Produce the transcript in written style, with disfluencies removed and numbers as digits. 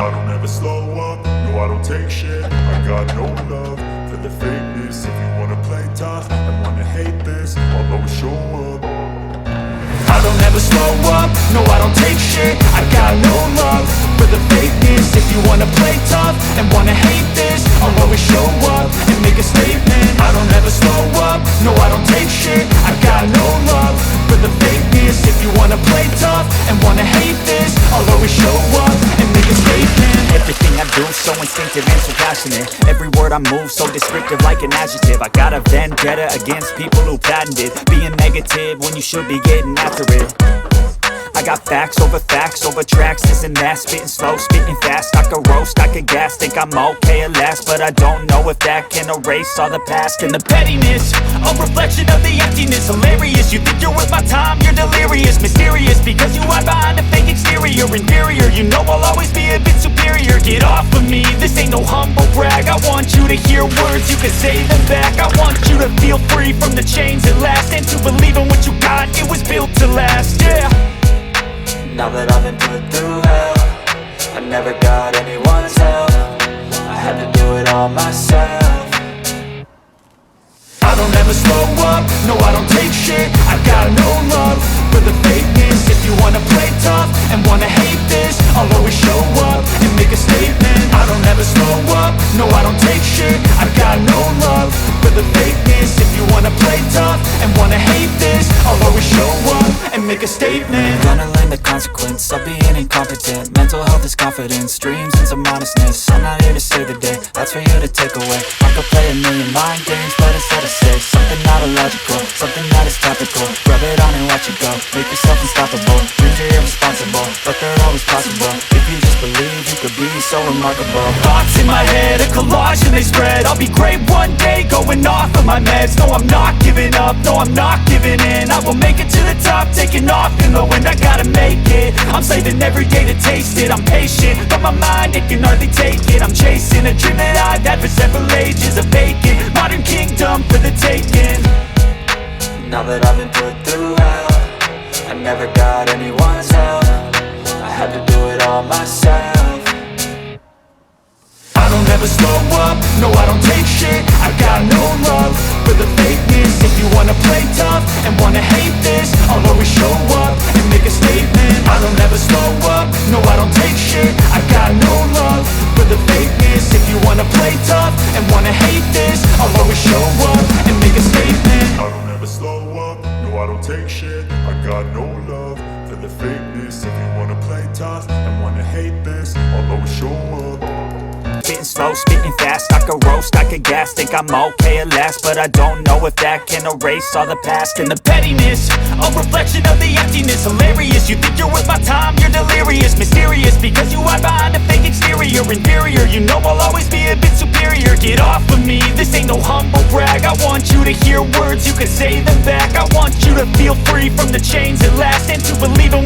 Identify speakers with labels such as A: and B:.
A: I don't ever slow up, no I don't take shit. I got no love for the fakeness. If you wanna play tough and wanna hate this, I'll always show up. I don't ever slow up, no I don't take shit. I got no love for the fakeness. If you wanna play tough and wanna hate this, I'll always show up and make a statement. I don't ever slow up, no I don't take shit. I got no love for the fakeness. If you wanna play tough and wanna hate this, I'll always show up and make a statement.
B: Everything I do so instinctive and so passionate. Every word I move so descriptive like an adjective. I got a vendetta against people who patented being negative when you should be getting after it. I got facts over tracks, this and that. Spitting slow, spitting fast. I could roast, I could gas. Think I'm okay at last, but I don't know if that can erase all the past. And the pettiness, a reflection of the emptiness. Hilarious, you think you're worth my time, you're delirious. Mysterious, because you hide behind a fake exterior. Inferior, you know I'll always be a bit superior. Get off of me, this ain't no humble brag. I want you to hear words, you can say them back. I want you to feel free from the chains at last, and to believe in what you got, it was built to last, yeah.
C: Now that I've been put through hell, I never got anyone's help. I had to do it all myself.
A: I don't ever slow up, no I don't take shit. I got no love for the fakeness. If you wanna play tough and wanna hate this, I'll always show up and make a statement. I don't ever slow up, no I don't take shit. I got no love for the fakeness. If you wanna play tough and wanna hate this, I'll always show up and make a statement.
C: Gonna learn the consequence of being incompetent. Mental health is confidence, dreams and some honestness. I'm not here to save the day, that's for you to take away. I could play a million mind games, but instead I say something not illogical, something that is topical. Rub it on and watch it go, make yourself unstoppable. Dreams are irresponsible, but they're always possible. If you just believe, you could be so remarkable.
B: Thoughts in my head, a collage and they spread. I'll be great one day, going off of my meds. No, I'm not giving up, no, I'm not giving in. I will make it to the top, taking off in the wind. I gotta make it, I'm saving every day to taste it. I'm patient, but my mind, it can hardly take it. I'm chasing a dream that I've had for several ages. A vacant, modern kingdom for the taking.
C: Now that I've been put through hell, I never got anyone's help. I had to do it all myself.
A: I don't ever slow up, no I don't take shit. I got no love for the fakeness. If you wanna play tough and wanna hate this, I'll always show up and make a statement. I don't ever slow up, no I don't take shit. I got no love for the fakeness. If you wanna play tough and wanna hate this, I'll always show up and make a statement. I don't ever slow up, no I don't take shit. I got no love for the fakeness. If you wanna play tough and wanna hate this, I'll always show up.
B: Spitting slow, spitting fast. I could roast, I could gas. Think I'm okay at last, but I don't know if that can erase all the past. And the pettiness, a reflection of the emptiness. Hilarious, you think you're worth my time, you're delirious. Mysterious, because you hide behind a fake exterior. Inferior, you know I'll always be a bit superior. Get off of me, this ain't no humble brag. I want you to hear words, you can say them back. I want you to feel free from the chains at last, and to believe in